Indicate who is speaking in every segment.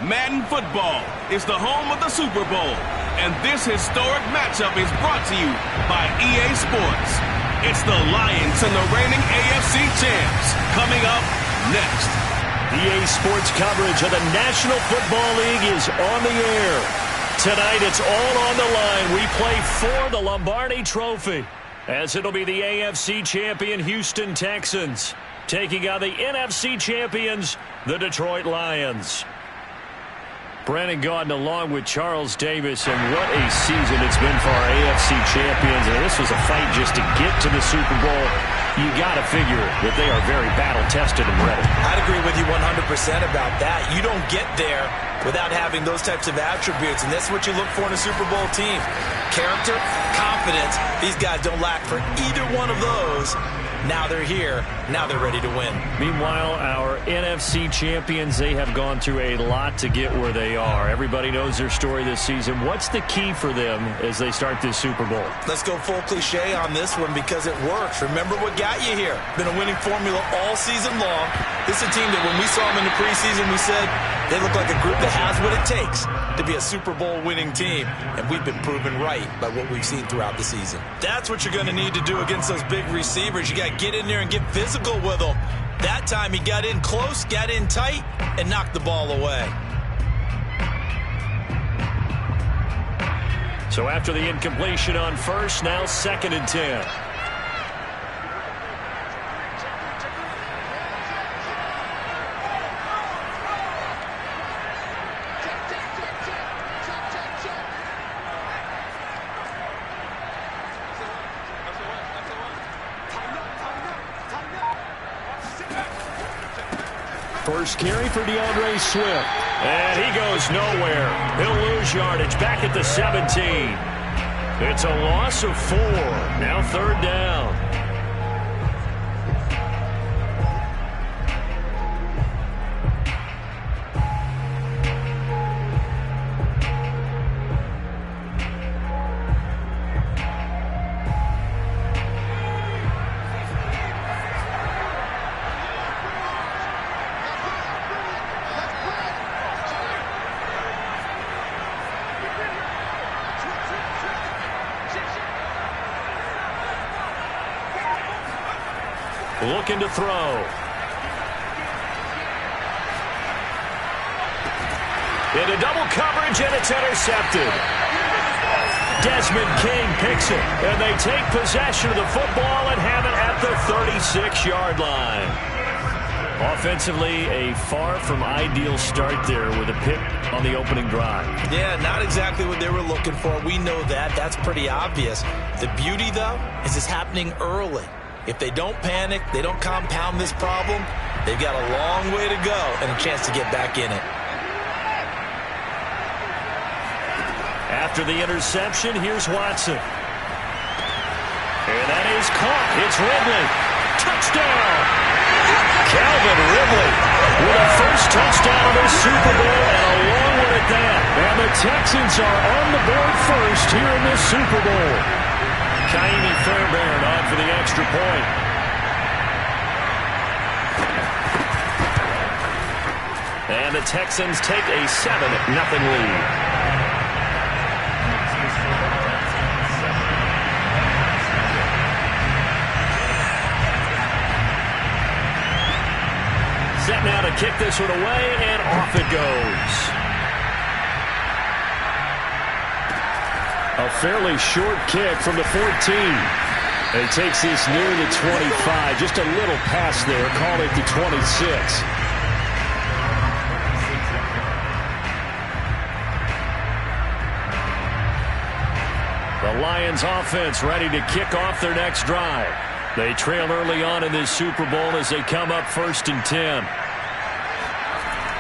Speaker 1: Madden Football is the home of the Super Bowl, and this historic matchup is brought to you by EA Sports. It's the Lions and the reigning AFC champs coming up next.
Speaker 2: EA Sports coverage of the National Football League is on the air. Tonight it's all on the line. We play for the Lombardi Trophy, as it'll be the AFC champion Houston Texans taking on the NFC champions, the Detroit Lions. Brandon Gaudin along with Charles Davis, and what a season it's been for our AFC champions. And this was a fight just to get to the Super Bowl. You got to figure that they are very battle-tested and ready.
Speaker 3: I'd agree with you 100% about that. You don't get there without having those types of attributes, and that's what you look for in a Super Bowl team. Character, confidence. These guys don't lack for either one of those. Now they're here. Now they're ready to win.
Speaker 2: Meanwhile, our NFC champions, they have gone through a lot to get where they are. Everybody knows their story this season. What's the key for them as they start this Super Bowl?
Speaker 3: Let's go full cliche on this one because it works. Remember what got you here. Been a winning formula all season long. This is a team that when we saw them in the preseason, we said they look like a group that has what it takes to be a Super Bowl winning team. And we've been proven right by what we've seen throughout the season. That's what you're going to need to do against those big receivers. You got to get in there and get physical with them. That time he got in close, got in tight, and knocked the ball away.
Speaker 2: So after the incompletion on first, now 2nd and 10. First carry for DeAndre Swift. And he goes nowhere. He'll lose yardage back at the 17. It's a loss of 4. Now 3rd down. Looking to throw. Into double coverage, and it's intercepted. Desmond King picks it, and they take possession of the football and have it at the 36-yard line. Offensively, a far from ideal start there with a pick on the opening drive.
Speaker 3: Yeah, not exactly what they were looking for. We know that. That's pretty obvious. The beauty, though, is it's happening early. If they don't panic, they don't compound this problem, they've got a long way to go and a chance to get back in it.
Speaker 2: After the interception, here's Watson. And that is caught. It's Ridley. Touchdown! Calvin Ridley with a first touchdown of the Super Bowl, and a long one at that. And the Texans are on the board first here in this Super Bowl. Kaimi Fairbairn on for the extra point. And the Texans take a 7-0 lead. Set now to kick this one away, and off it goes. A fairly short kick from the 14. And he takes this near the 25. Just a little pass there. Call it the 26. The Lions offense ready to kick off their next drive. They trail early on in this Super Bowl as they come up 1st and 10.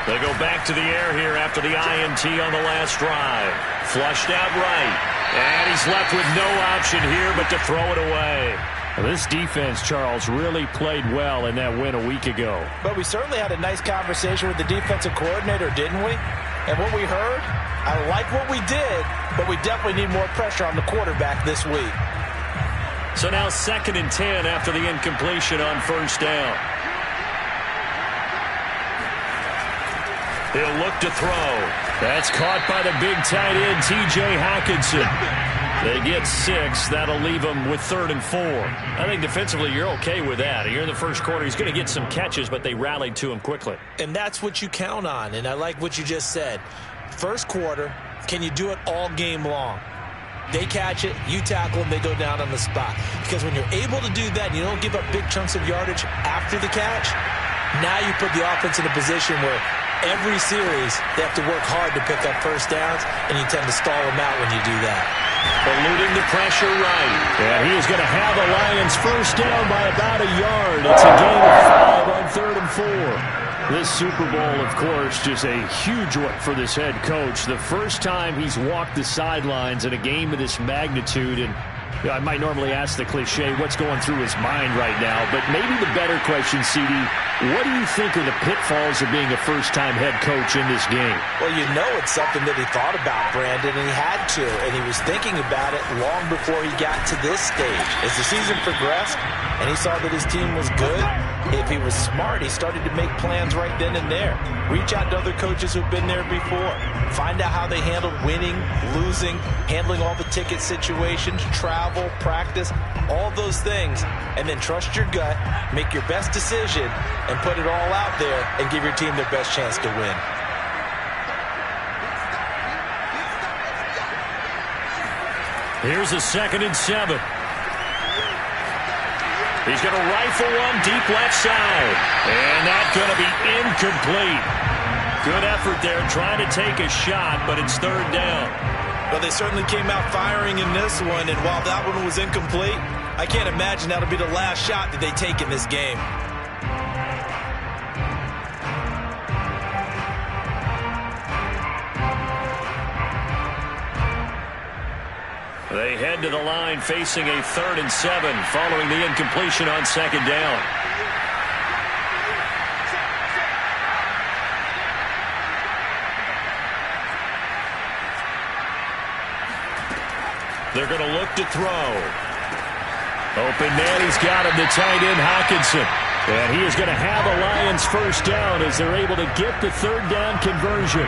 Speaker 2: They go back to the air here after the INT on the last drive. Flushed out right. And he's left with no option here but to throw it away. Well, this defense, Charles, really played well in that win a week ago.
Speaker 3: But we certainly had a nice conversation with the defensive coordinator, didn't we? And what we heard, I like what we did, but we definitely need more pressure on the quarterback this week.
Speaker 2: So now 2nd and 10 after the incompletion on 1st down. He'll look to throw. That's caught by the big tight end, T.J. Hockenson. They get 6. That'll leave them with 3rd and 4. I think defensively you're okay with that. Here in the first quarter, he's going to get some catches, but they rallied to him quickly.
Speaker 3: And that's what you count on, and I like what you just said. First quarter, can you do it all game long? They catch it, you tackle them, they go down on the spot. Because when you're able to do that, and you don't give up big chunks of yardage after the catch, now you put the offense in a position where every series they have to work hard to pick up first downs, and you tend to stall them out when you do that.
Speaker 2: Eluding the pressure right. And he is going to have the Lions first down by about a yard. It's a gain of 5 on 3rd and 4. This Super Bowl, of course, just a huge one for this head coach. The first time he's walked the sidelines in a game of this magnitude. And I might normally ask the cliche, what's going through his mind right now? But maybe the better question, CD, what do you think are the pitfalls of being a first-time head coach in this game?
Speaker 3: Well, you know it's something that he thought about, Brandon, and he had to. And he was thinking about it long before he got to this stage. As the season progressed and he saw that his team was good, if he was smart, he started to make plans right then and there. Reach out to other coaches who've been there before. Find out how they handled winning, losing, handling all the ticket situations, travel, practice, all those things. And then trust your gut, make your best decision, and put it all out there and give your team their best chance to win.
Speaker 2: Here's a 2nd and 7. He's going to rifle one deep left side. And that's going to be incomplete. Good effort there trying to take a shot, but it's 3rd down.
Speaker 3: Well, they certainly came out firing in this one, and while that one was incomplete, I can't imagine that'll be the last shot that they take in this game.
Speaker 2: They head to the line facing a 3rd and 7 following the incompletion on 2nd down. They're going to look to throw. Open man, he's got him, the tight end Hockenson. And he is going to have a Lions first down as they're able to get the 3rd down conversion.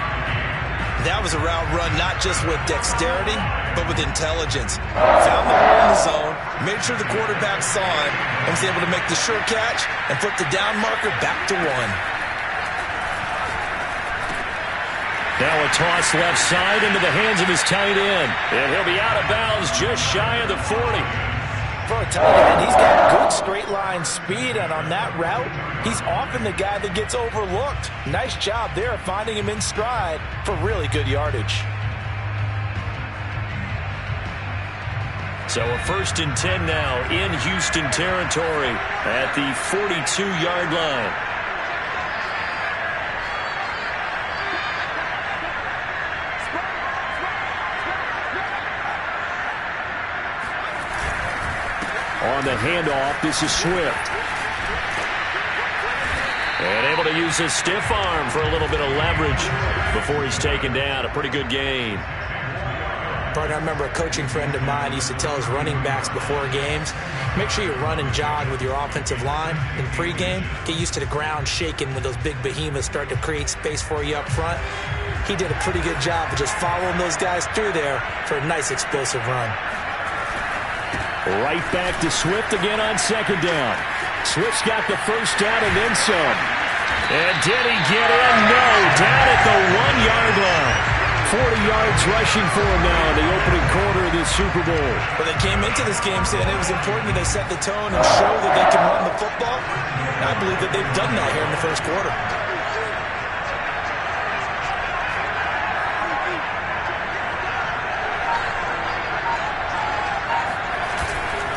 Speaker 3: That was a route run not just with dexterity, but with intelligence. Found the hole in the zone, made sure the quarterback saw him, and was able to make the sure catch and flip the down marker back to 1.
Speaker 2: Now a toss left side into the hands of his tight end. And he'll be out of bounds just shy of the 40.
Speaker 3: For a tight end, he's got good straight line speed, and on that route, he's often the guy that gets overlooked. Nice job there of finding him in stride for really good yardage.
Speaker 2: So a 1st and 10 now in Houston territory at the 42-yard line. On the handoff, this is Swift. And able to use his stiff arm for a little bit of leverage before he's taken down. A pretty good gain.
Speaker 4: Partner, I remember a coaching friend of mine used to tell his running backs before games, make sure you run and jog with your offensive line in pregame. Get used to the ground shaking when those big behemoths start to create space for you up front. He did a pretty good job of just following those guys through there for a nice explosive run.
Speaker 2: Right back to Swift again on 2nd down. Swift's got the first down and then some. And did he get in? No. Down at the 1-yard line. 40 yards rushing for him now in the opening quarter of this Super Bowl.
Speaker 3: But they came into this game saying it was important that they set the tone and show that they can run the football. And I believe that they've done that here in the first quarter.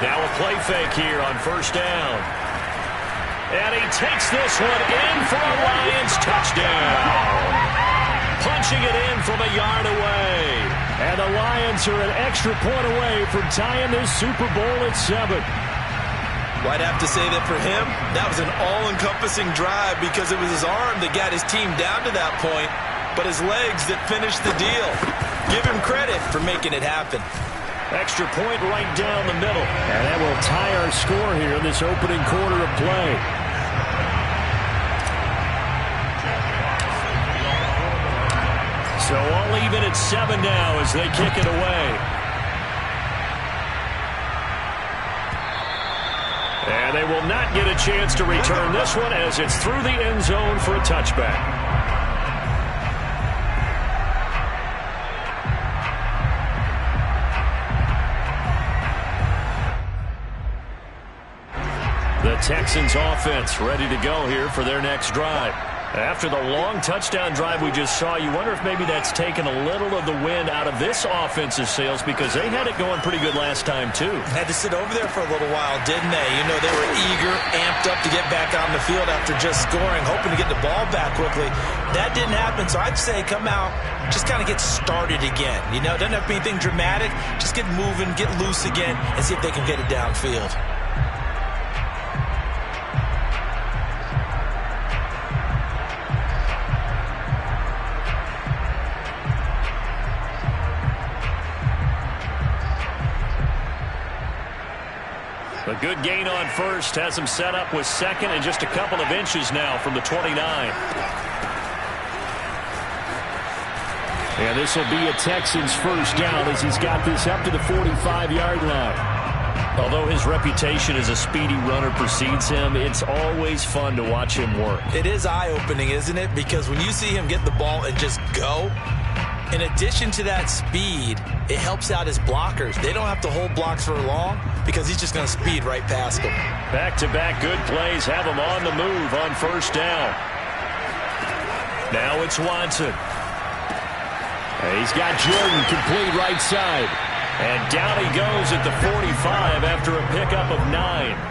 Speaker 2: Now a play fake here on 1st down. And he takes this one in for a Lions touchdown. Punching it in from a yard away. And the Lions are an extra point away from tying this Super Bowl at 7.
Speaker 3: Well, I'd have to say that for him, that was an all-encompassing drive because it was his arm that got his team down to that point, but his legs that finished the deal. Give him credit for making it happen.
Speaker 2: Extra point right down the middle. And that will tie our score here in this opening quarter of play. So all even at 7 now as they kick it away. And they will not get a chance to return this one as it's through the end zone for a touchback. The Texans offense ready to go here for their next drive. After the long touchdown drive we just saw, you wonder if maybe that's taken a little of the wind out of this offense's sails because they had it going pretty good last time too.
Speaker 3: Had to sit over there for a little while, didn't they? You know, they were eager, amped up to get back on the field after just scoring, hoping to get the ball back quickly. That didn't happen, so I'd say come out, just kind of get started again. You know, it doesn't have to be anything dramatic. Just get moving, get loose again, and see if they can get it downfield.
Speaker 2: A good gain on first has him set up with second and just a couple of inches now from the 29. And this will be a Texans first down as he's got this up to the 45-yard line. Although his reputation as a speedy runner precedes him, it's always fun to watch him work.
Speaker 3: It is eye-opening, isn't it? Because when you see him get the ball and just go, in addition to that speed, it helps out his blockers. They don't have to hold blocks for long because he's just going to speed right past them.
Speaker 2: Back-to-back good plays have him on the move on first down. Now it's Watson. He's got Jordan complete right side. And down he goes at the 45 after a pickup of 9.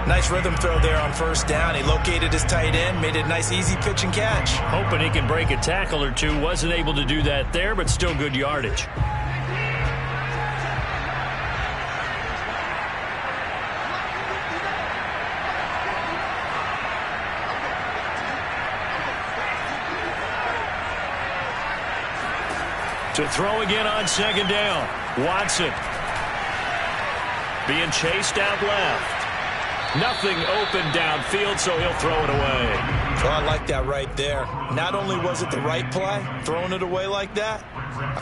Speaker 3: Nice rhythm throw there on first down. He located his tight end, made it a nice easy pitch and catch.
Speaker 2: Hoping he can break a tackle or two. Wasn't able to do that there, but still good yardage. To throw again on second down. Watson being chased out left. Nothing open downfield, so he'll throw it away.
Speaker 3: Oh, I like that right there. Not only was it the right play, throwing it away like that,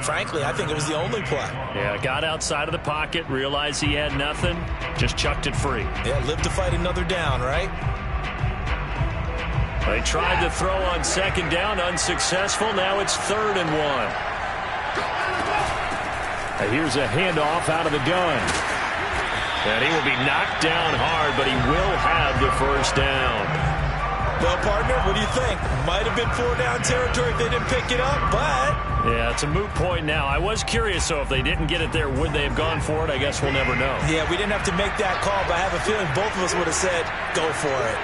Speaker 3: frankly, I think it was the only play.
Speaker 2: Yeah, got outside of the pocket, realized he had nothing, just chucked it free.
Speaker 3: Yeah, live to fight another down, right?
Speaker 2: They tried to throw on second down, unsuccessful. Now it's 3rd and 1. Here's a handoff out of the gun. And he will be knocked down hard, but he will have the first down.
Speaker 3: Well, partner, what do you think? Might have been 4-down territory if they didn't pick it up, but...
Speaker 2: Yeah, it's a moot point now. I was curious, so if they didn't get it there, would they have gone for it? I guess we'll never know.
Speaker 3: Yeah, we didn't have to make that call, but I have a feeling both of us would have said, go for it.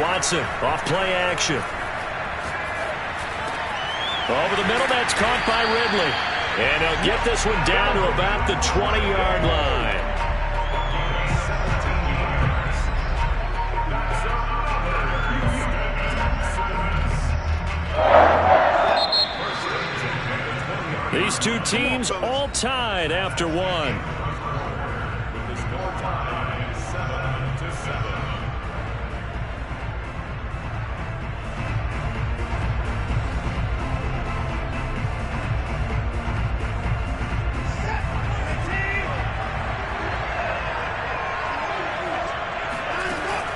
Speaker 2: Watson, off play action. Over the middle, that's caught by Ridley. And he'll get this one down to about the 20-yard line. These two teams all tied after one.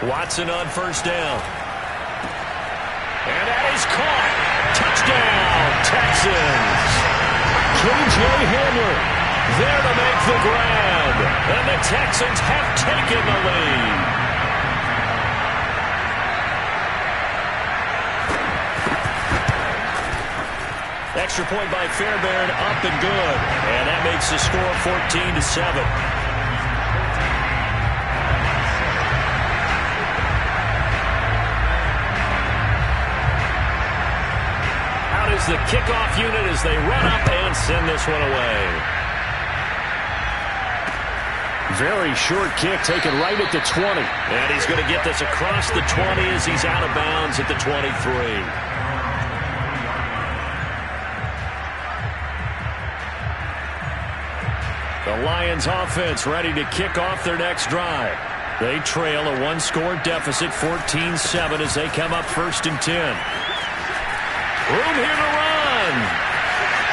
Speaker 2: Watson on first down. And that is caught. Touchdown, Texans. K.J. Hamler there to make the grab. And the Texans have taken the lead. Extra point by Fairbairn, up and good. And that makes the score 14-7. Is the kickoff unit as they run up and send this one away. Very short kick taken right at the 20. And he's going to get this across the 20 as he's out of bounds at the 23. The Lions offense ready to kick off their next drive. They trail a one-score deficit, 14-7, as they come up 1st and 10. Room here to run.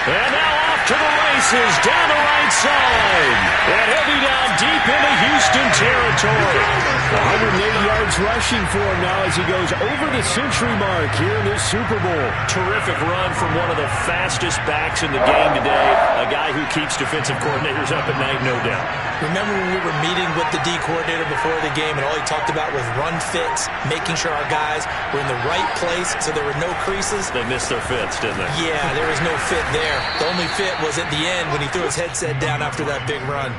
Speaker 2: And now off to the races, down the right side. And he'll be down deep into Houston territory.
Speaker 5: 108 yards rushing for him now as he goes over the century mark here in this Super Bowl.
Speaker 2: Terrific run from one of the fastest backs in the game today. A guy who keeps defensive coordinators up at night, no doubt.
Speaker 4: Remember when we were meeting with the D coordinator before the game and all he talked about was run fits, making sure our guys were in the right place so there were no creases?
Speaker 2: They missed their fits, didn't they?
Speaker 4: Yeah, there was no fit there. The only fit was at the end when he threw his headset down after that big run.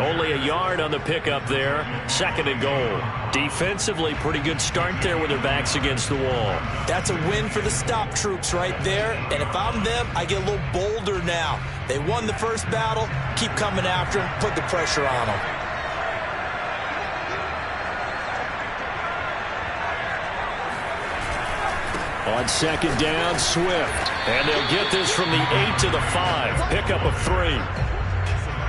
Speaker 2: Only a yard on the pickup there. 2nd and goal. Defensively, pretty good start there with their backs against the wall.
Speaker 4: That's a win for the stop troops right there. And if I'm them, I get a little bolder now. They won the first battle. Keep coming after them. Put the pressure on them.
Speaker 2: On 2nd down, Swift. And they'll get this from the 8 to the 5. Pickup of 3.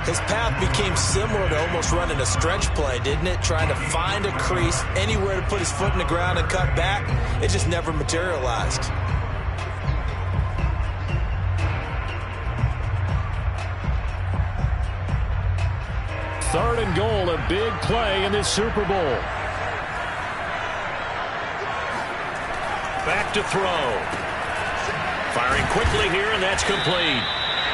Speaker 4: His path became similar to almost running a stretch play, didn't it? Trying to find a crease, anywhere to put his foot in the ground and cut back. It just never materialized.
Speaker 2: Third and goal, a big play in this Super Bowl. Back to throw. Firing quickly here, and that's complete.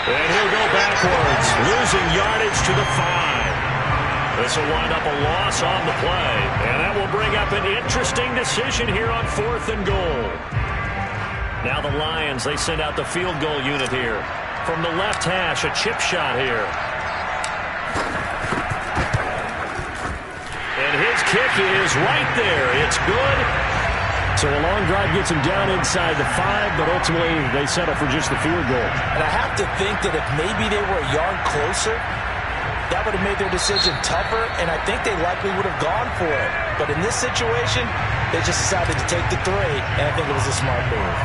Speaker 2: And he'll go backwards, losing yardage to the 5. This will wind up a loss on the play. And that will bring up an interesting decision here on 4th and goal. Now the Lions, they send out the field goal unit here. From the left hash, a chip shot here. And his kick is right there. It's good.
Speaker 5: So a long drive gets him down inside the 5, but ultimately they settle for just the field goal.
Speaker 4: And I have to think that if maybe they were a yard closer, that would have made their decision tougher, and I think they likely would have gone for it. But in this situation, they just decided to take the 3, and I think it was a smart move.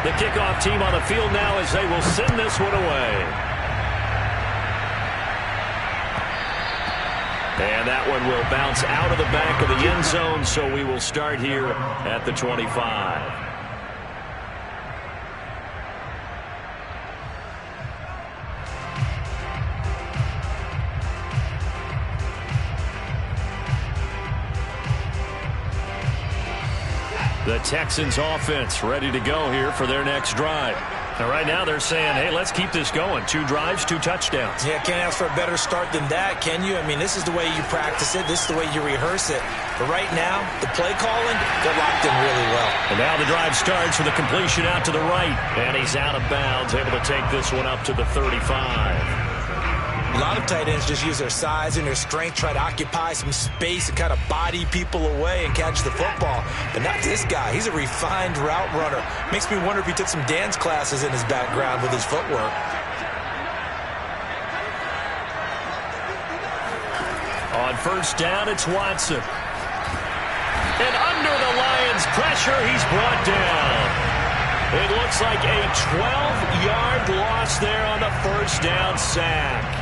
Speaker 2: The kickoff team on the field now as they will send this one away. And that one will bounce out of the back of the end zone, so we will start here at the 25. The Texans offense ready to go here for their next drive. Now, right now they're saying, hey, let's keep this going. 2 drives, 2 touchdowns.
Speaker 4: Yeah, can't ask for a better start than that, can you? I mean, this is the way you practice it. This is the way you rehearse it. But right now, the play calling, they're locked in really well.
Speaker 2: And now the drive starts with a completion out to the right. And he's out of bounds, able to take this one up to the 35.
Speaker 4: A lot of tight ends just use their size and their strength, try to occupy some space and kind of body people away and catch the football. But not this guy. He's a refined route runner. Makes me wonder if he took some dance classes in his background with his footwork.
Speaker 2: On 1st down, it's Watson. And under the Lions' pressure, he's brought down. It looks like a 12-yard loss there on the 1st down sack.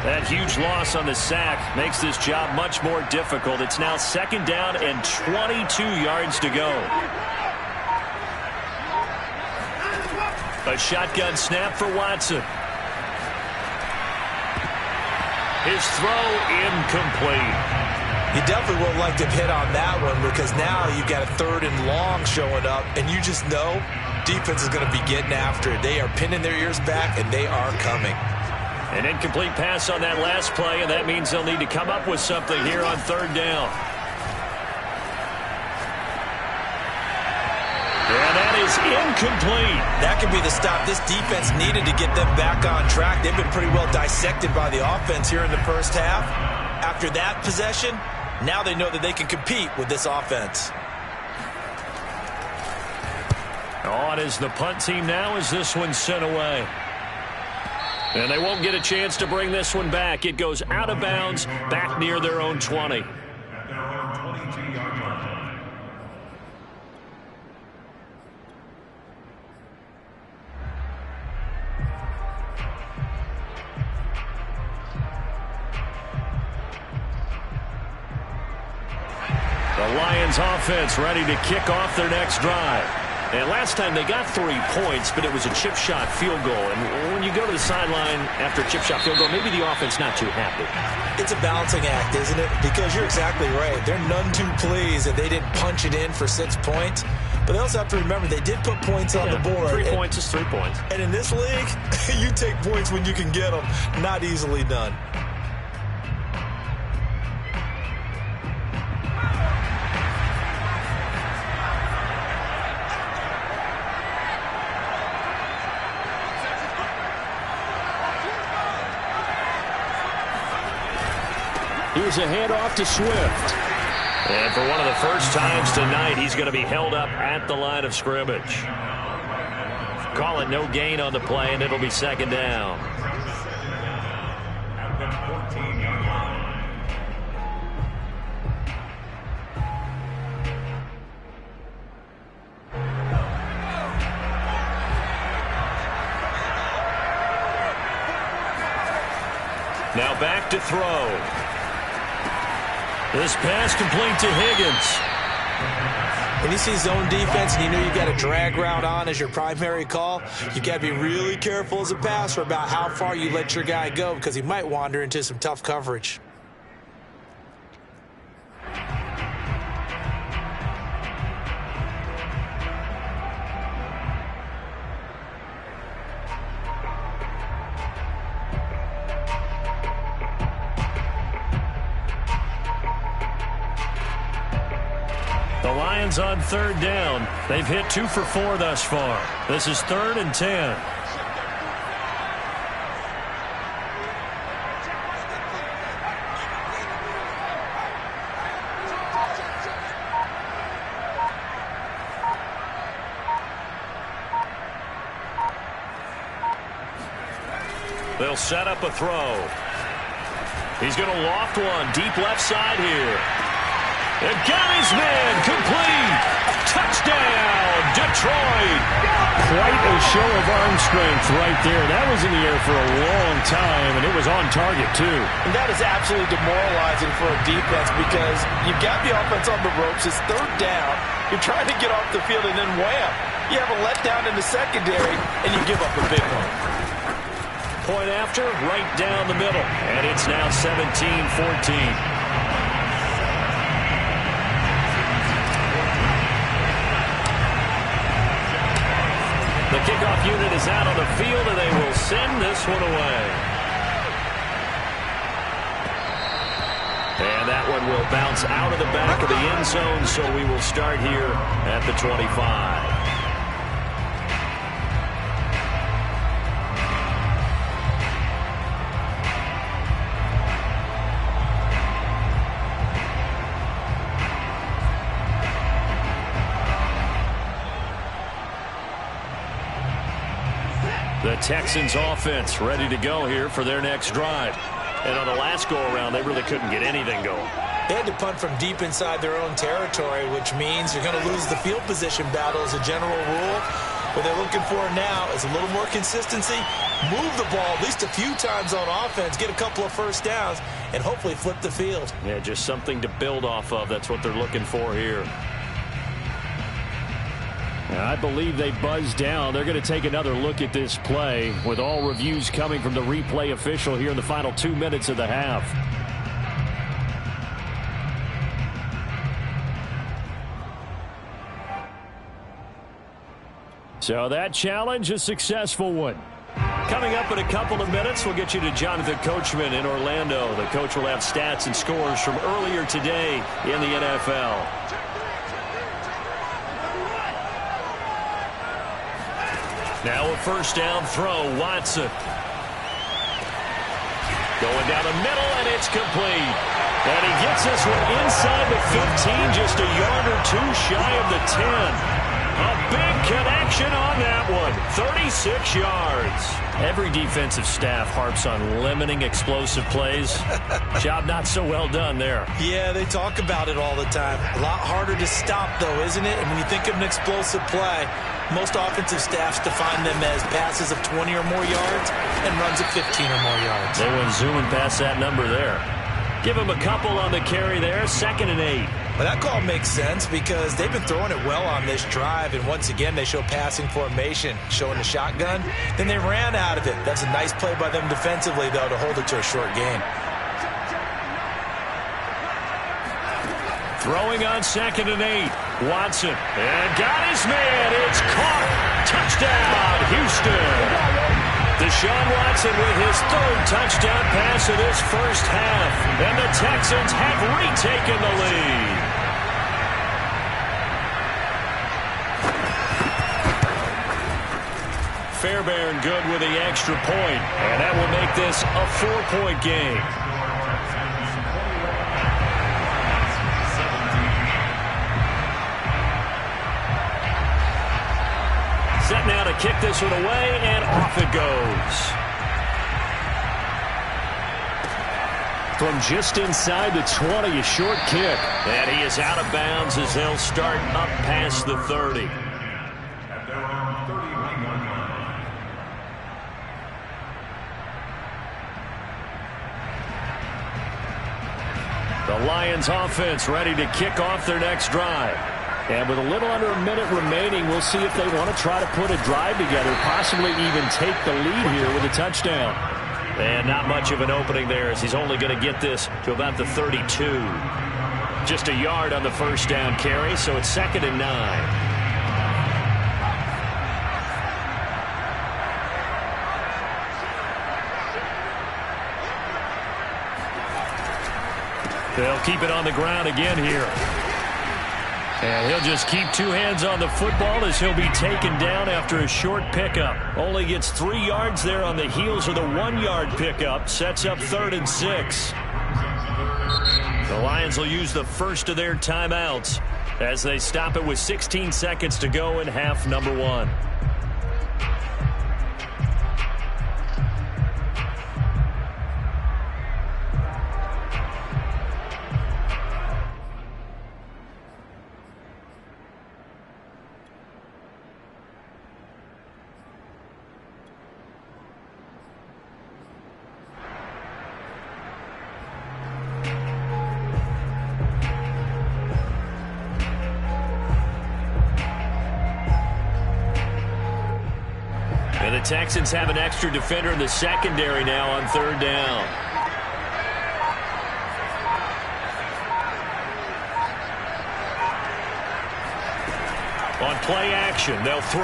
Speaker 2: That huge loss on the sack makes this job much more difficult. It's now 2nd down and 22 yards to go. A shotgun snap for Watson. His throw incomplete.
Speaker 4: You definitely would like to hit on that one because now you've got a 3rd and long showing up, and you just know defense is going to be getting after it. They are pinning their ears back, and they are coming.
Speaker 2: An incomplete pass on that last play, and that means they'll need to come up with something here on 3rd down. And that is incomplete.
Speaker 4: That could be the stop this defense needed to get them back on track. They've been pretty well dissected by the offense here in the first half. After that possession, now they know that they can compete with this offense.
Speaker 2: On is the punt team now as this one's sent away. And they won't get a chance to bring this one back. It goes out of bounds back near their own 20. The Lions offense ready to kick off their next drive.
Speaker 5: And last time they got 3 points, but it was a chip shot field goal. And when you go to the sideline after a chip shot field goal, maybe the offense not too happy.
Speaker 4: It's a balancing act, isn't it? Because you're exactly right. They're none too pleased that they didn't punch it in for 6 points. But they also have to remember they did put points on the board.
Speaker 5: 3 points is 3 points.
Speaker 4: And in this league, you take points when you can get them. Not easily done.
Speaker 5: Here's a handoff to Swift.
Speaker 2: And for one of the first times tonight, he's going to be held up at the line of scrimmage. Call it no gain on the play, and it'll be second down. Now back to throw. This pass complete to Higgins.
Speaker 4: When you see zone defense and you know you got a drag route on as your primary call, you got to be really careful as a passer about how far you let your guy go because he might wander into some tough coverage.
Speaker 2: On third down. They've hit 2 for 4 thus far. This is 3rd and 10. They'll set up a throw. He's going to loft one deep left side here. And got his man complete. Touchdown, Detroit.
Speaker 5: Quite a show of arm strength right there. That was in the air for a long time, and it was on target, too.
Speaker 3: And that is absolutely demoralizing for a defense because you've got the offense on the ropes. It's third down. You're trying to get off the field, and then wham, you have a letdown in the secondary, and you give up a big one.
Speaker 2: Point after, right down the middle. And it's now 17-14. The kickoff unit is out on the field, and they will send this one away. And that one will bounce out of the back of the end zone, so we will start here at the 25. The Texans offense ready to go here for their next drive. And on the last go-around, they really couldn't get anything going.
Speaker 4: They had to punt from deep inside their own territory, which means you're going to lose the field position battle as a general rule. What they're looking for now is a little more consistency, move the ball at least a few times on offense, get a couple of first downs, and hopefully flip the field.
Speaker 2: Yeah, just something to build off of. That's what they're looking for here.
Speaker 5: I believe they buzzed down. They're going to take another look at this play with all reviews coming from the replay official here in the final 2 minutes of the half. So that challenge, a successful one. Coming up in a couple of minutes, we'll get you to Jonathan Coachman in Orlando. The coach will have stats and scores from earlier today in the NFL. Now a first down throw, Watson. Going down the middle, and it's complete. And he gets this one inside the 15, just a yard or two shy of the 10. A big connection on that one, 36 yards. Every defensive staff harps on limiting explosive plays. Job not so well done there.
Speaker 4: Yeah, they talk about it all the time. A lot harder to stop, though, isn't it? And when you think of an explosive play, most offensive staffs define them as passes of 20 or more yards and runs of 15 or more yards.
Speaker 2: They went zooming past that number there. Give him a couple on the carry there, 2nd and 8.
Speaker 4: Well, that call makes sense because they've been throwing it well on this drive, and once again they show passing formation, showing the shotgun. Then they ran out of it. That's a nice play by them defensively, though, to hold it to a short gain.
Speaker 5: Throwing on 2nd and 8. Watson. And got his man. It's caught. Touchdown, Houston. Deshaun Watson with his 3rd touchdown pass of this first half. And the Texans have retaken the lead. Fairbairn good with the extra point. And that will make this a 4-point game. Set now to kick this one away, and off it goes. From just inside the 20, a short kick. And he is out of bounds as they'll start up past the 30. The Lions offense ready to kick off their next drive. And with a little under a minute remaining, we'll see if they want to try to put a drive together, possibly even take the lead here with a touchdown. And not much of an opening there as he's only going to get this to about the 32. Just a yard on the first down carry, so it's 2nd and 9. They'll keep it on the ground again here. And he'll just keep 2 hands on the football as he'll be taken down after a short pickup. Only gets 3 yards there on the heels of the 1-yard pickup. Sets up 3rd and 6. The Lions will use the first of their timeouts as they stop it with 16 seconds to go in half number 1. The Texans have an extra defender in the secondary now on 3rd down. On play action, they'll throw.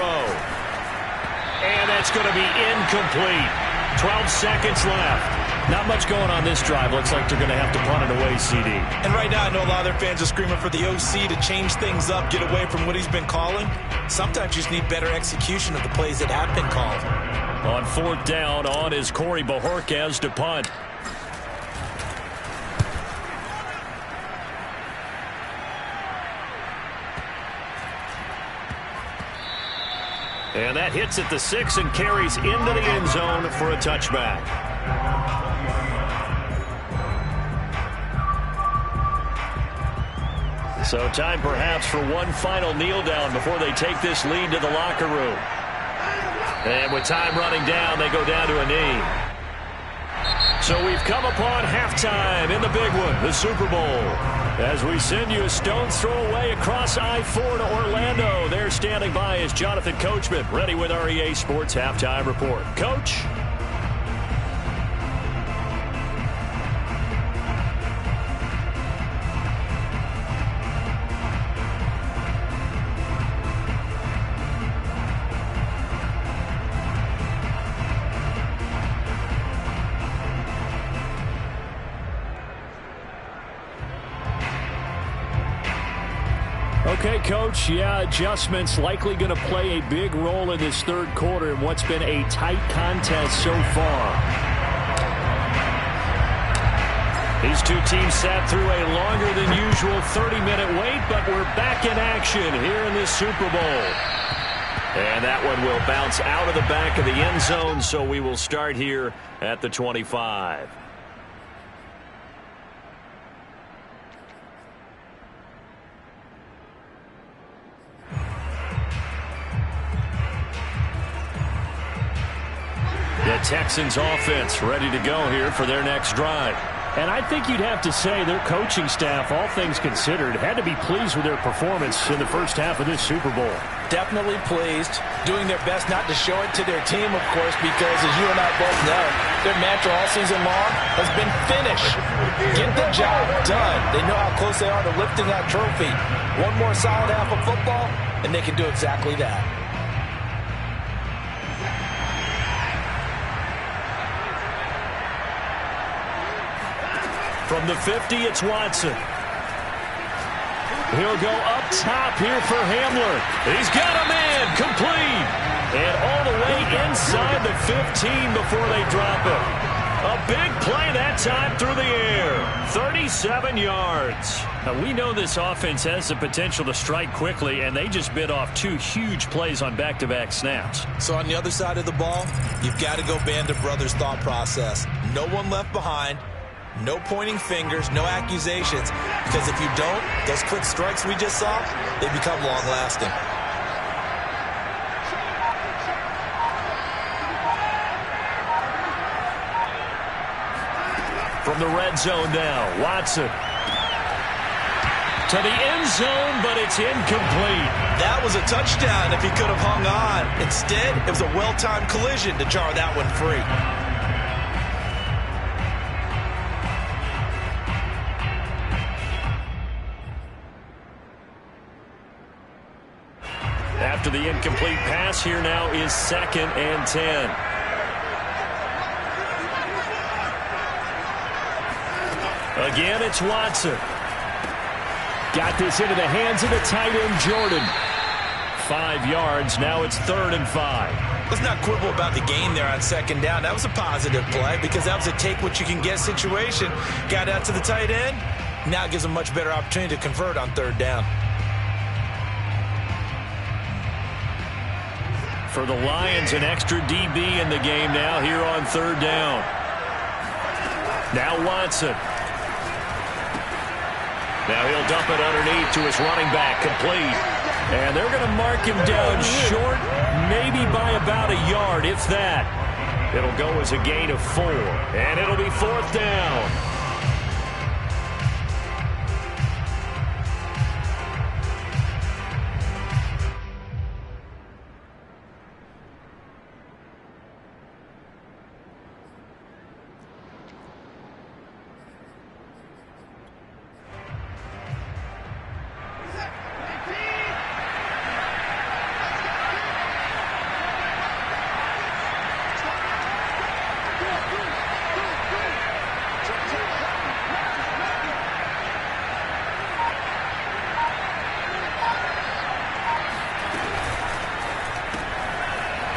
Speaker 5: And that's going to be incomplete. 12 seconds left. Not much going on this drive. Looks like they're going to have to punt it away, CD.
Speaker 3: And right now, I know a lot of their fans are screaming for the OC to change things up, get away from what he's been calling. Sometimes you just need better execution of the plays that have been called.
Speaker 5: On 4th down, on is Corey Bojorquez to punt. And that hits at the 6 and carries into the end zone for a touchback. So time perhaps for one final kneel down before they take this lead to the locker room. And with time running down, they go down to a knee. So we've come upon halftime in the big one, the Super Bowl. As we send you a stone's throw away across I-4 to Orlando. There standing by is Jonathan Coachman, ready with our EA Sports Halftime Report. Coach? Okay, Coach, yeah, adjustments likely going to play a big role in this third quarter in what's been a tight contest so far. These two teams sat through a longer than usual 30-minute wait, but we're back in action here in this Super Bowl. And that one will bounce out of the back of the end zone, so we will start here at the 25. The Texans offense ready to go here for their next drive. And I think you'd have to say their coaching staff, all things considered, had to be pleased with their performance in the first half of this Super Bowl.
Speaker 4: Definitely pleased, doing their best not to show it to their team, of course, because as you and I both know, their mantra all season long has been finish. Get the job done. They know how close they are to lifting that trophy. One more solid half of football, and they can do exactly that.
Speaker 5: From the 50, it's Watson. He'll go up top here for Hamler. He's got a man complete. And all the way inside the 15 before they drop it. A big play that time through the air. 37 yards. Now, we know this offense has the potential to strike quickly, and they just bit off 2 huge plays on back-to-back snaps.
Speaker 3: So on the other side of the ball, you've got to go Band of Brothers thought process. No one left behind. No pointing fingers, no accusations, because if you don't, those quick strikes we just saw, they become long-lasting.
Speaker 5: From the red zone now, Watson. To the end zone, but it's incomplete.
Speaker 3: That was a touchdown if he could have hung on. Instead, it was a well-timed collision to jar that one free.
Speaker 5: After the incomplete pass, here now is 2nd and 10. Again, it's Watson. Got this into the hands of the tight end, Jordan. 5 yards. Now it's 3rd and 5.
Speaker 3: Let's not quibble about the gain there on 2nd down. That was a positive play because that was a take-what-you-can-get situation. Got out to the tight end. Now it gives a much better opportunity to convert on 3rd down.
Speaker 5: For the Lions, an extra DB in the game now here on 3rd down. Now Watson. Now he'll dump it underneath to his running back, complete. And they're going to mark him down short, maybe by about a yard, if that. It'll go as a gain of 4, and it'll be 4th down.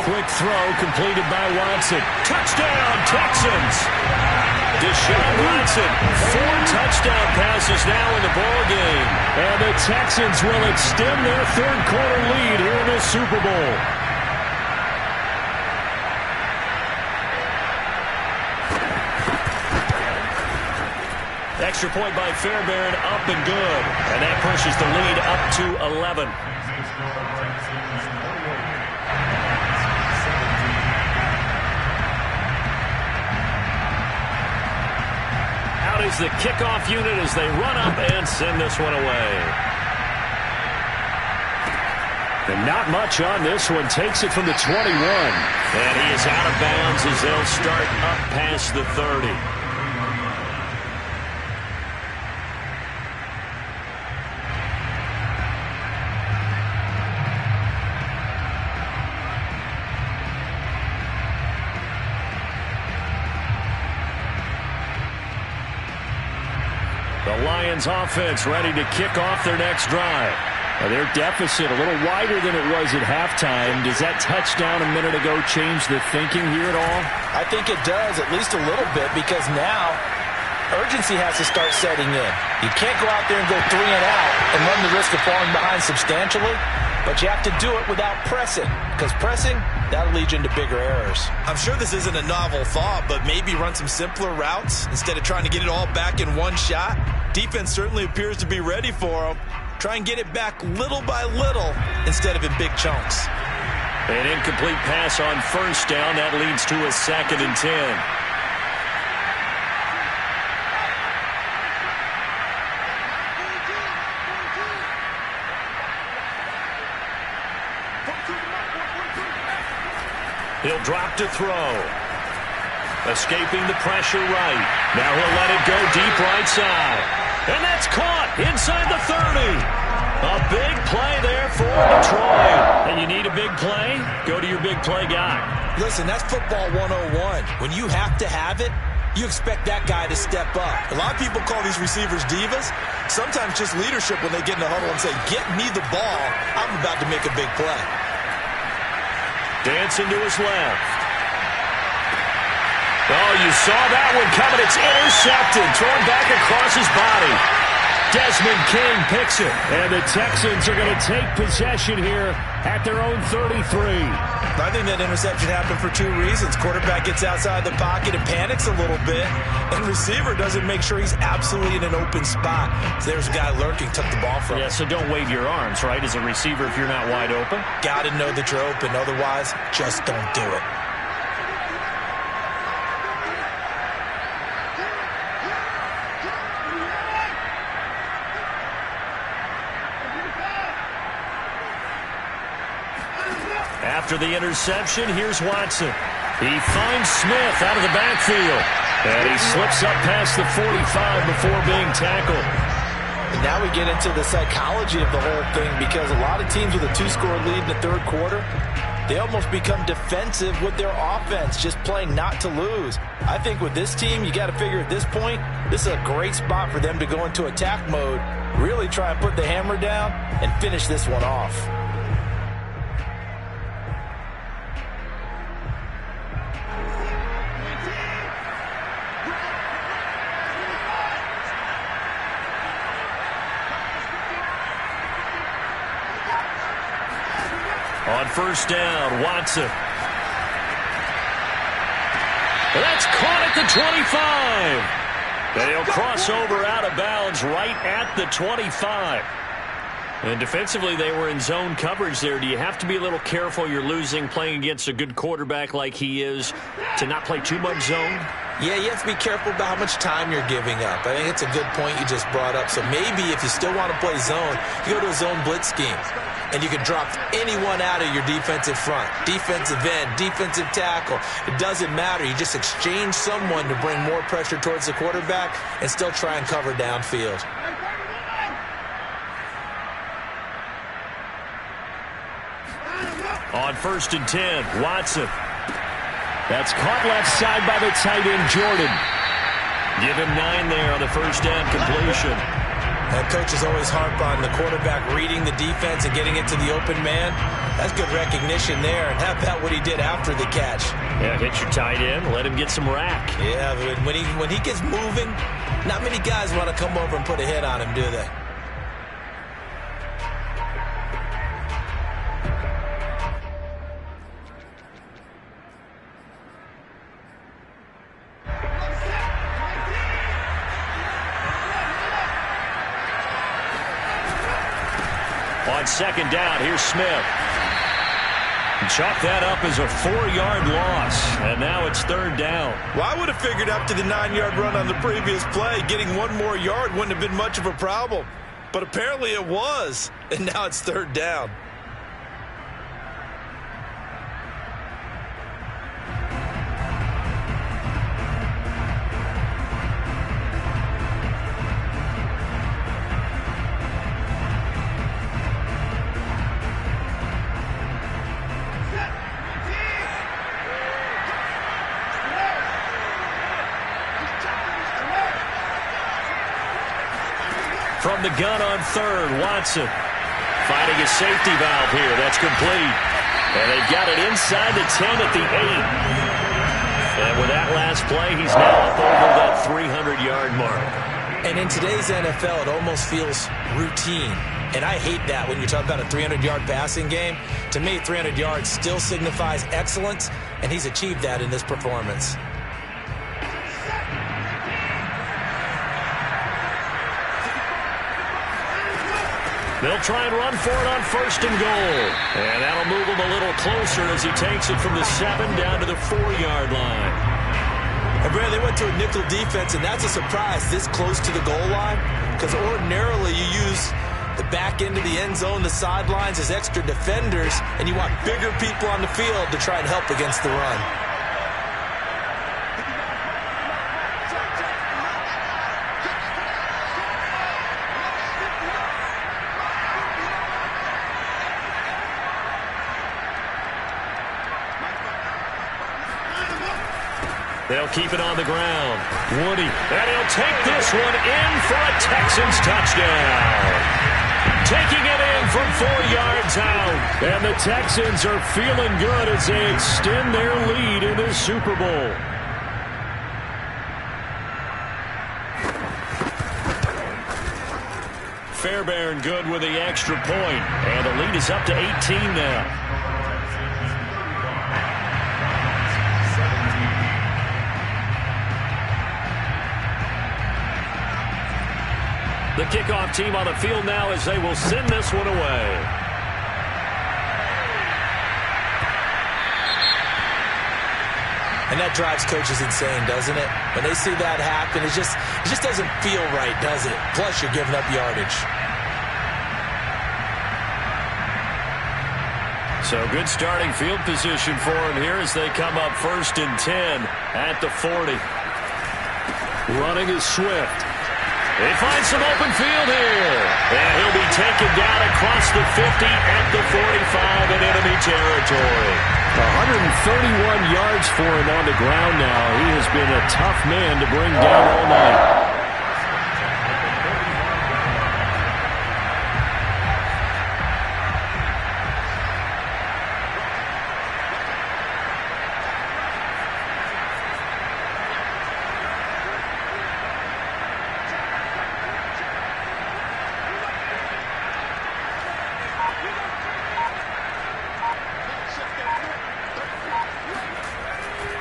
Speaker 5: Quick throw completed by Watson. Touchdown, Texans! Deshaun Watson, 4 touchdown passes now in the ball game. And the Texans will extend their 3rd quarter lead here in this Super Bowl. Extra point by Fairbairn, up and good. And that pushes the lead up to 11. Is the kickoff unit as they run up and send this one away. And not much on this one. Takes it from the 21. And he is out of bounds as they'll start up past the 30. The Lions offense ready to kick off their next drive. Their deficit a little wider than it was at halftime. Does that touchdown a minute ago change the thinking here at all?
Speaker 4: I think it does, at least a little bit, because now urgency has to start setting in. You can't go out there and go 3 and out and run the risk of falling behind substantially, but you have to do it without pressing, because pressing, that'll lead you into bigger errors.
Speaker 3: I'm sure this isn't a novel thought, but maybe run some simpler routes instead of trying to get it all back in one shot. Defense certainly appears to be ready for them. Try and get it back little by little instead of in big chunks.
Speaker 5: An incomplete pass on 1st down. That leads to a 2nd and 10. He'll drop to throw. Escaping the pressure right. Now he'll let it go deep right side. And that's caught inside the 30. A big play there for Detroit. And you need a big play? Go to your big play guy.
Speaker 3: Listen, that's football 101. When you have to have it, you expect that guy to step up. A lot of people call these receivers divas. Sometimes just leadership when they get in the huddle and say, get me the ball. I'm about to make a big play.
Speaker 5: Dancing to his left. Oh, you saw that one coming. It's intercepted. Thrown back across his body. Desmond King picks it. And the Texans are going to take possession here at their own 33.
Speaker 3: I think that interception happened for two reasons. Quarterback gets outside the pocket and panics a little bit. And receiver doesn't make sure he's absolutely in an open spot. So there's a guy lurking, took the ball from him.
Speaker 5: Yeah, so don't wave your arms, right, as a receiver if you're not wide open.
Speaker 3: Got to know that you're open. Otherwise, just don't do it.
Speaker 5: After the interception, here's Watson. He finds Smith out of the backfield. And he slips up past the 45 before being tackled.
Speaker 3: And now we get into the psychology of the whole thing, because a lot of teams with a 2-score lead in the third quarter, they almost become defensive with their offense, just playing not to lose. I think with this team, you got to figure at this point, this is a great spot for them to go into attack mode, really try and put the hammer down and finish this one off.
Speaker 5: On first down, Watson. That's caught at the 25. They'll cross over out of bounds right at the 25. And defensively, they were in zone coverage there. Do you have to be a little careful? You're losing, playing against a good quarterback like he is, to not play too much zone?
Speaker 3: Yeah, you have to be careful about how much time you're giving up. I think it's a good point you just brought up. So maybe if you still want to play zone, you go to a zone blitz scheme. And you can drop anyone out of your defensive front. Defensive end, defensive tackle. It doesn't matter. You just exchange someone to bring more pressure towards the quarterback and still try and cover downfield.
Speaker 5: On first and 10, Watson. That's caught left side by the tight end, Jordan. Give him 9 there on the first down completion.
Speaker 3: And coaches always harp on the quarterback reading the defense and getting it to the open man. That's good recognition there. And how about what he did after the catch?
Speaker 5: Yeah, hit your tight end, let him get some rack.
Speaker 3: Yeah, but when he gets moving, not many guys want to come over and put a hit on him, do they?
Speaker 5: On second down, here's Smith. Chalk that up as a 4-yard loss, and now it's third down.
Speaker 3: Well, I would have figured after the 9-yard run on the previous play, getting one more yard wouldn't have been much of a problem. But apparently it was, and now it's third down.
Speaker 5: From the gun on third, Watson finding a safety valve here. That's complete. And they've got it inside the 10 at the 8. And with that last play, he's now up over that 300-yard mark.
Speaker 3: And in today's NFL, it almost feels routine. And I hate that when you talk about a 300-yard passing game. To me, 300 yards still signifies excellence, and he's achieved that in this performance.
Speaker 5: They'll try and run for it on first and goal. And that'll move him a little closer as he takes it from the 7 down to the 4-yard line.
Speaker 3: And Brad, they went to a nickel defense, and that's a surprise this close to the goal line, because ordinarily you use The back end of the end zone, the sidelines, has extra defenders, and you want bigger people on the field to try and help against the run.
Speaker 5: They'll keep it on the ground. Woody, and he'll take this one in for a Texans touchdown. Taking it in from 4 yards out. And the Texans are feeling good as they extend their lead in this Super Bowl. Fairbairn good with the extra point. And the lead is up to 18 now. The kickoff team on the field now as they will send this one away.
Speaker 3: And that drives coaches insane, doesn't it? When they see that happen, it just doesn't feel right, does it? Plus, you're giving up yardage.
Speaker 5: So good starting field position for him here as they come up 1st and 10 at the 40. Running is Swift. They find some open field here. And he'll be taken down across the 50 at the 45 in enemy territory. 131 yards for him on the ground now. He has been a tough man to bring down all night.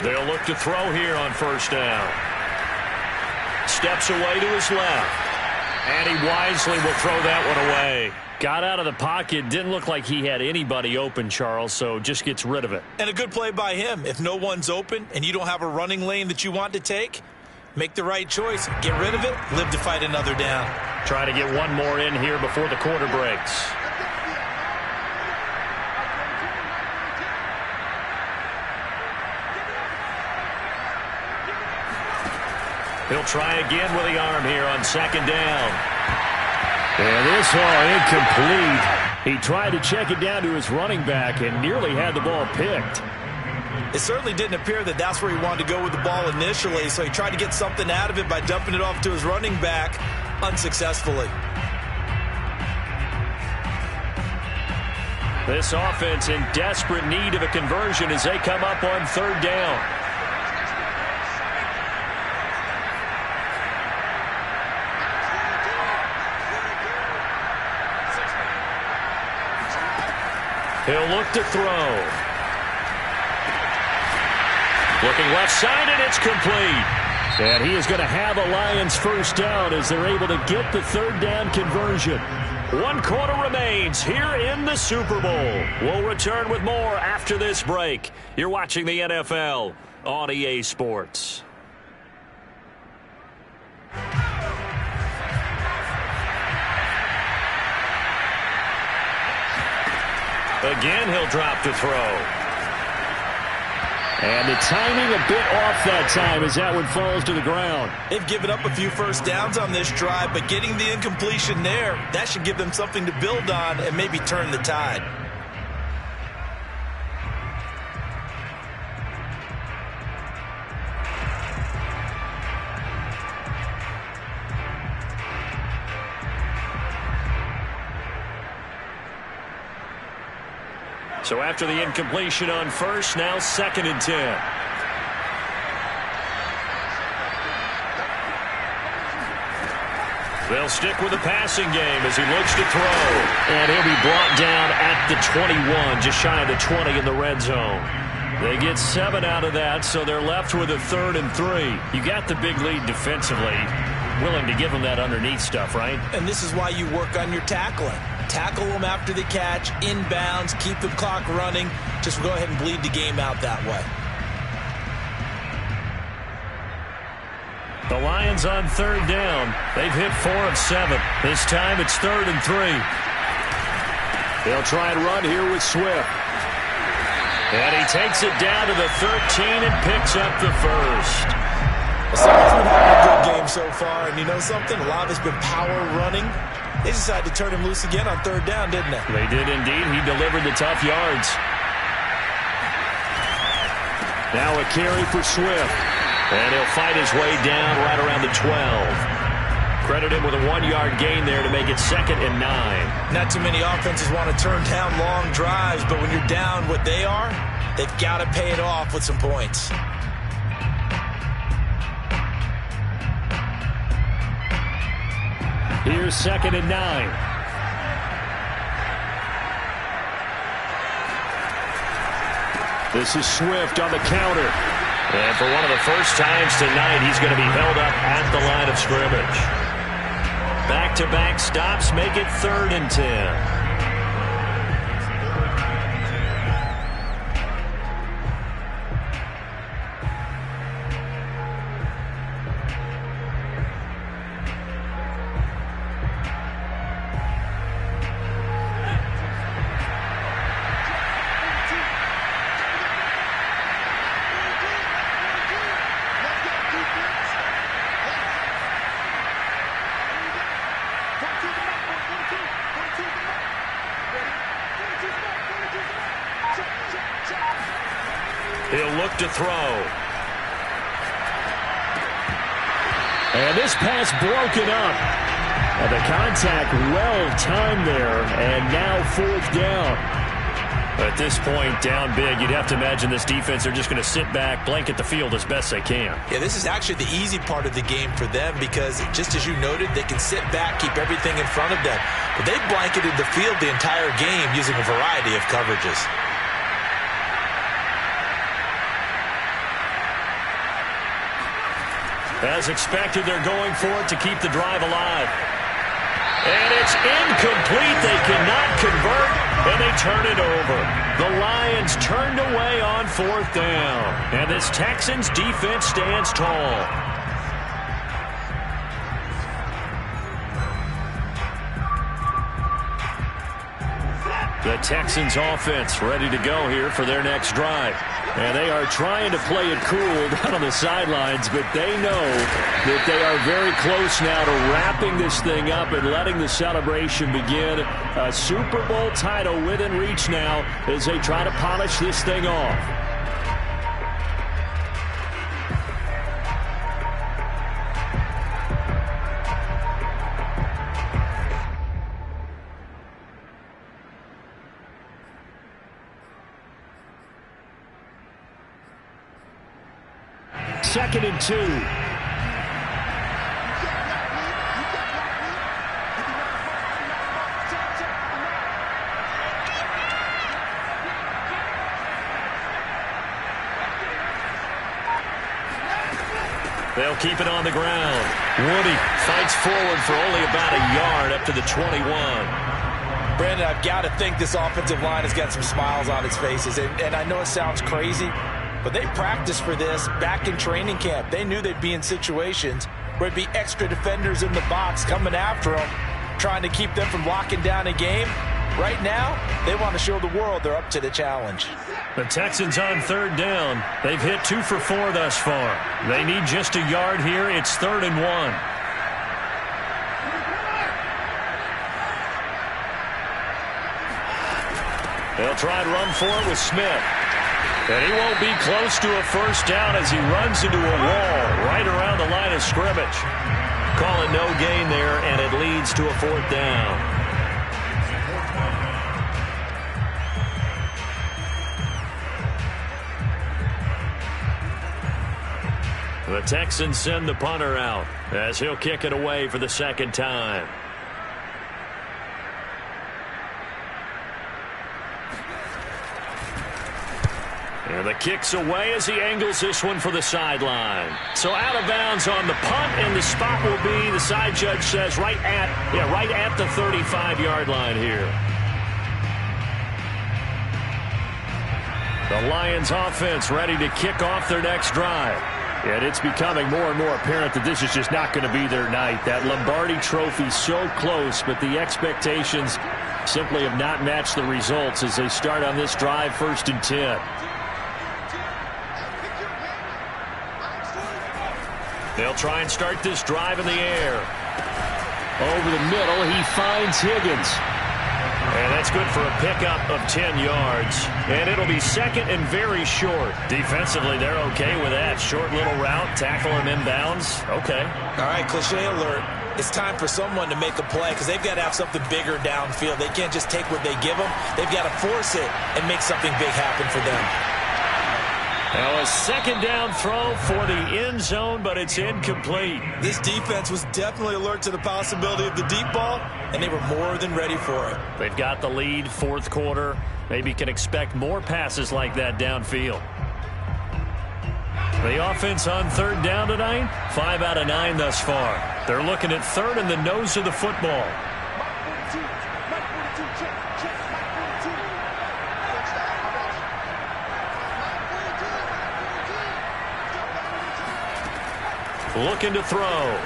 Speaker 5: They'll look to throw here on 1st down. Steps away to his left. And he wisely will throw that one away. Got out of the pocket. Didn't look like he had anybody open, Charles, so just gets rid of it.
Speaker 3: And a good play by him. If no one's open and you don't have a running lane that you want to take, make the right choice. Get rid of it. Live to fight another down.
Speaker 5: Try to get one more in here before the quarter breaks. He'll try again with the arm here on 2nd down. And this incomplete. He tried to check it down to his running back and nearly had the ball picked.
Speaker 3: It certainly didn't appear that that's where he wanted to go with the ball initially, so he tried to get something out of it by dumping it off to his running back unsuccessfully.
Speaker 5: This offense in desperate need of a conversion as they come up on 3rd down. He'll look to throw. Looking left side, and it's complete. And he is going to have a Lions 1st down as they're able to get the 3rd down conversion. 1 quarter remains here in the Super Bowl. We'll return with more after this break. You're watching the NFL on EA Sports. Again, he'll drop to throw. And the timing a bit off that time as that one falls to the ground.
Speaker 3: They've given up a few 1st downs on this drive, but getting the incompletion there, that should give them something to build on and maybe turn the tide.
Speaker 5: So after the incompletion on 1st, now 2nd and 10. They'll stick with the passing game as he looks to throw. And he'll be brought down at the 21, just shy of the 20 in the red zone. They get 7 out of that, so they're left with a 3rd and 3. You got the big lead defensively. Willing to give them that underneath stuff, right?
Speaker 3: And this is why you work on your tackling. Tackle them after the catch, inbounds, keep the clock running. Just go ahead and bleed the game out that way.
Speaker 5: The Lions on third down. They've hit 4 of 7. This time it's 3rd and 3. They'll try and run here with Swift. And he takes it down to the 13 and picks up the first.
Speaker 3: Someone's been having a good game so far, and you know something? A lot of it's been power running. They decided to turn him loose again on 3rd down, didn't they?
Speaker 5: They did indeed. He delivered the tough yards. Now a carry for Swift. And he'll fight his way down right around the 12. Credit him with a 1-yard gain there to make it 2nd and 9.
Speaker 3: Not too many offenses want to turn down long drives, but when you're down what they are, they've got to pay it off with some points.
Speaker 5: Here's 2nd and 9. This is Swift on the counter. And for one of the first times tonight, he's going to be held up at the line of scrimmage. Back-to-back stops make it 3rd and 10. He'll look to throw. And this pass broken up. And the contact well-timed there. And now 4th down. At this point, down big, you'd have to imagine this defense are just going to sit back, blanket the field as best they can.
Speaker 3: Yeah, this is actually the easy part of the game for them because, just as you noted, they can sit back, keep everything in front of them. But they blanketed the field the entire game using a variety of coverages.
Speaker 5: As expected, they're going for it to keep the drive alive. And it's incomplete. They cannot convert, and they turn it over. The Lions turned away on 4th down. And this Texans defense stands tall. The Texans offense ready to go here for their next drive. And they are trying to play it cool down on the sidelines, but they know that they are very close now to wrapping this thing up and letting the celebration begin. A Super Bowl title within reach now as they try to polish this thing off. Second and 2. They'll keep it on the ground. Woody fights forward for only about a yard up to the 21.
Speaker 3: Brandon, I've got to think this offensive line has got some smiles on its faces. And I know it sounds crazy, but they practiced for this back in training camp. They knew they'd be in situations where there'd be extra defenders in the box coming after them, trying to keep them from locking down a game. Right now, they want to show the world they're up to the challenge.
Speaker 5: The Texans on 3rd down. They've hit 2 for 4 thus far. They need just a yard here. It's 3rd and 1. They'll try and run for it with Smith. And he won't be close to a first down as he runs into a wall right around the line of scrimmage. Calling no gain there, and it leads to a 4th down. The Texans send the punter out as he'll kick it away for the 2nd time. And the kick's away as he angles this one for the sideline. So out of bounds on the punt, and the spot will be, the side judge says, right at the 35-yard line here. The Lions offense ready to kick off their next drive. And it's becoming more and more apparent that this is just not going to be their night. That Lombardi trophy so close, but the expectations simply have not matched the results as they start on this drive, 1st and 10. They'll try and start this drive in the air. Over the middle, he finds Higgins. And that's good for a pickup of 10 yards. And it'll be 2nd and very short. Defensively, they're okay with that. Short little route, tackle him inbounds. Okay.
Speaker 4: All right, cliche alert. It's time for someone to make a play because they've got to have something bigger downfield. They can't just take what they give them. They've got to force it and make something big happen for them.
Speaker 5: Now a 2nd down throw for the end zone, but it's incomplete.
Speaker 3: This defense was definitely alert to the possibility of the deep ball, and they were more than ready for it.
Speaker 5: They've got the lead, 4th quarter. Maybe can expect more passes like that downfield. The offense on 3rd down tonight, 5 out of 9 thus far. They're looking at 3rd and the nose of the football. Looking to throw.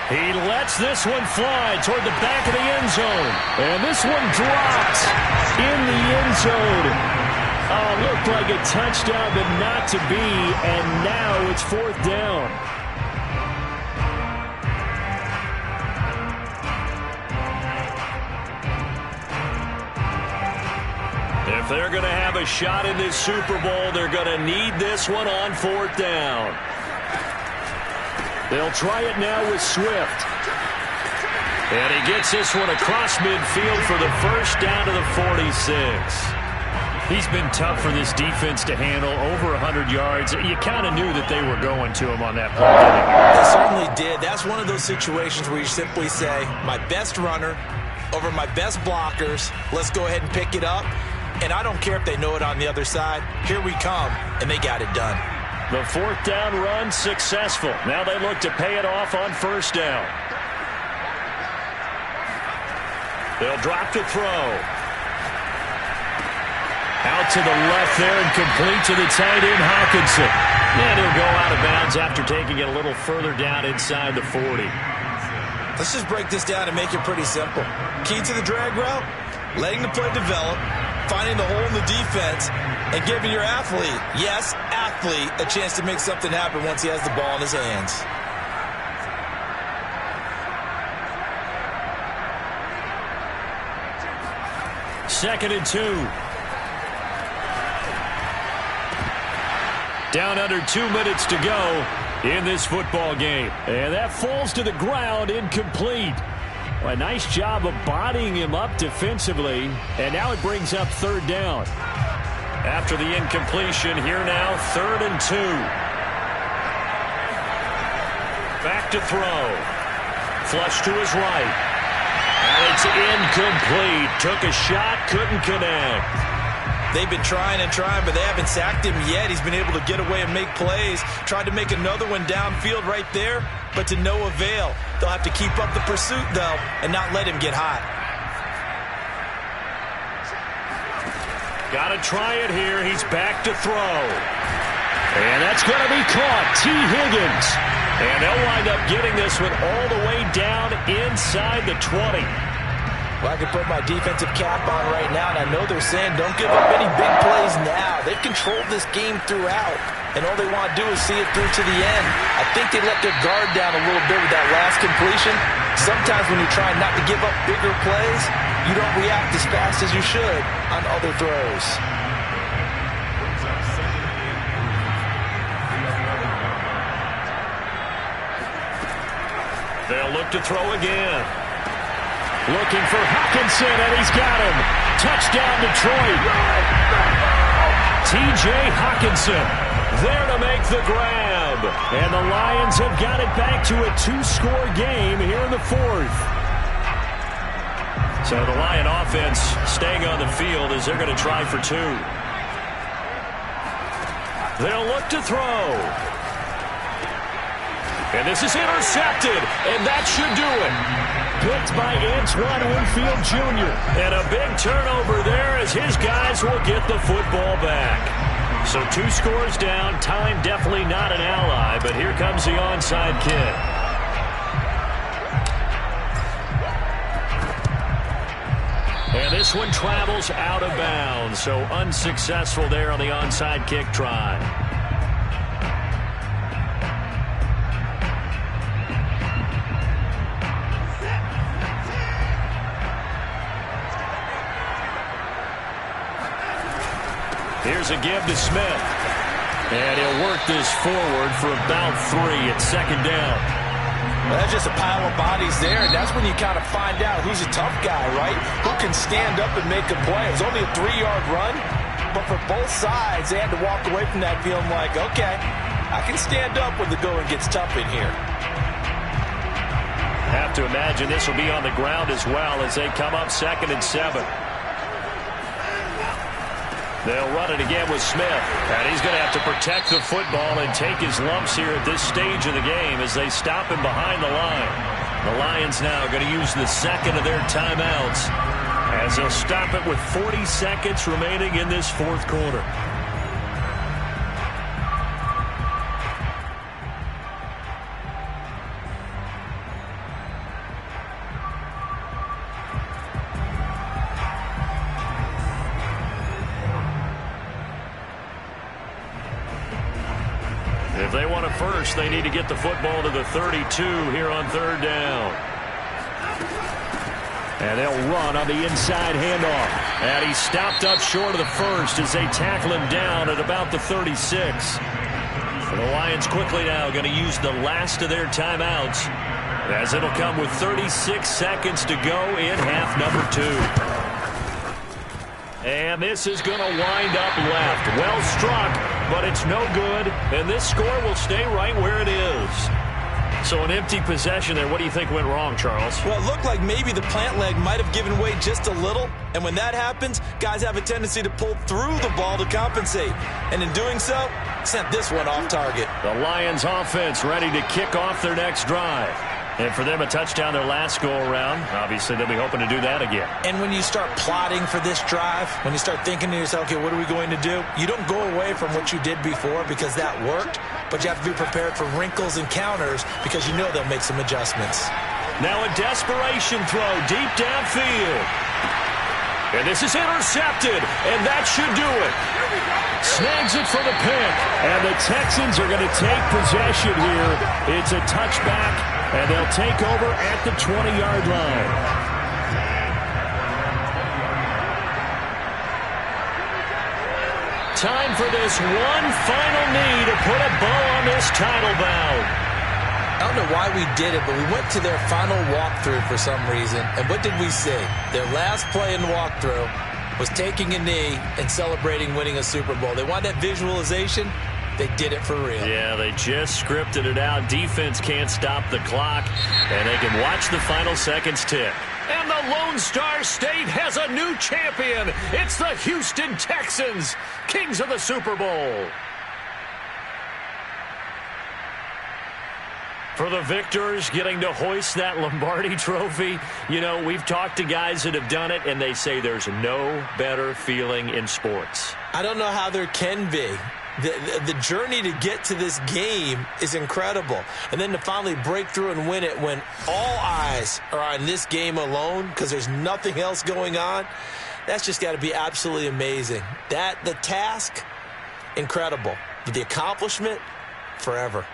Speaker 5: He lets this one fly toward the back of the end zone. And this one drops in the end zone. Looked like a touchdown, but not to be. And now it's 4th down. If they're going to have a shot in this Super Bowl, they're going to need this one on 4th down. They'll try it now with Swift. And he gets this one across midfield for the 1st down to the 46. He's been tough for this defense to handle, over 100 yards. You kind of knew that they were going to him on that play.
Speaker 4: They certainly did. That's one of those situations where you simply say, my best runner over my best blockers. Let's go ahead and pick it up. And I don't care if they know it on the other side. Here we come, and they got it done.
Speaker 5: The 4th down run successful. Now they look to pay it off on 1st down. They'll drop to throw. Out to the left there and complete to the tight end, Hawkinson. And he'll go out of bounds after taking it a little further down inside the 40.
Speaker 3: Let's just break this down and make it pretty simple. Key to the drag route, letting the play develop, finding the hole in the defense, and giving your athlete, yes, athlete, a chance to make something happen once he has the ball in his hands.
Speaker 5: Second and 2. Down under 2 minutes to go in this football game. And that falls to the ground, incomplete. A nice job of bodying him up defensively. And now it brings up 3rd down. After the incompletion, here now, 3rd and 2. Back to throw. Flush to his right. And it's incomplete. Took a shot, couldn't connect.
Speaker 3: They've been trying and trying, but they haven't sacked him yet. He's been able to get away and make plays. Tried to make another one downfield right there, but to no avail. They'll have to keep up the pursuit, though, and not let him get hot.
Speaker 5: Got to try it here. He's back to throw. And that's going to be caught. T. Higgins. And they'll wind up getting this one all the way down inside the 20.
Speaker 4: Well, I can put my defensive cap on right now, and I know they're saying don't give up any big plays now. They've controlled this game throughout, and all they want to do is see it through to the end. I think they let their guard down a little bit with that last completion. Sometimes when you're trying not to give up bigger plays, you don't react as fast as you should on other throws.
Speaker 5: They'll look to throw again. Looking for Hawkinson, and he's got him. Touchdown, Detroit. T.J. Hawkinson there to make the grab. And the Lions have got it back to a 2-score game here in the 4th. So the Lion offense staying on the field as they're going to try for 2. They'll look to throw. And this is intercepted, and that should do it. Picked by Antoine Winfield Jr. And a big turnover there as his guys will get the football back. So 2 scores down. Time definitely not an ally, but here comes the onside kick. And this one travels out of bounds, so unsuccessful there on the onside kick try. Here's a give to Smith. And he'll work this forward for about 3 at second down.
Speaker 3: Well, that's just a pile of bodies there, and that's when you kind of find out who's a tough guy, right? Who can stand up and make a play. It was only a 3-yard run, but for both sides, they had to walk away from that feeling like, okay, I can stand up when the going gets tough in here.
Speaker 5: Have to imagine this will be on the ground as well as they come up 2nd and 7. They'll run it again with Smith. And he's going to have to protect the football and take his lumps here at this stage of the game as they stop him behind the line. The Lions now going to use the 2nd of their timeouts as they'll stop it with 40 seconds remaining in this 4th quarter. If they want it first, they need to get the football to the 32 here on 3rd down. And they'll run on the inside handoff. And he's stopped up short of the first as they tackle him down at about the 36. And the Lions quickly now going to use the last of their timeouts as it'll come with 36 seconds to go in half number 2. And this is going to wind up left. Well struck, but it's no good. And this score will stay right where it is. So an empty possession there. What do you think went wrong, Charles?
Speaker 3: Well, it looked like maybe the plant leg might have given way just a little. And when that happens, guys have a tendency to pull through the ball to compensate. And in doing so, sent this one off target.
Speaker 5: The Lions offense ready to kick off their next drive. And for them, a touchdown their last go-around. Obviously, they'll be hoping to do that again.
Speaker 3: And when you start plotting for this drive, when you start thinking to yourself, okay, what are we going to do? You don't go away from what you did before because that worked, but you have to be prepared for wrinkles and counters because you know they'll make some adjustments.
Speaker 5: Now a desperation throw deep downfield. And this is intercepted, and that should do it. Snags it for the pick, and the Texans are going to take possession here. It's a touchback, and they'll take over at the 20-yard line. Time for this one final knee to put a bow on this title bout.
Speaker 3: I don't know why we did it, but we went to their final walkthrough for some reason. And what did we see? Their last play in walkthrough was taking a knee and celebrating winning a Super Bowl. They want that visualization. They did it for real.
Speaker 5: Yeah, they just scripted it out. Defense can't stop the clock, and they can watch the final seconds tick. And the Lone Star State has a new champion. It's the Houston Texans, kings of the Super Bowl. For the victors, getting to hoist that Lombardi trophy, you know, we've talked to guys that have done it, and they say there's no better feeling in sports.
Speaker 3: I don't know how there can be. The journey to get to this game is incredible. And then to finally break through and win it when all eyes are on this game alone because there's nothing else going on, that's just got to be absolutely amazing. The task, incredible. But the accomplishment, forever.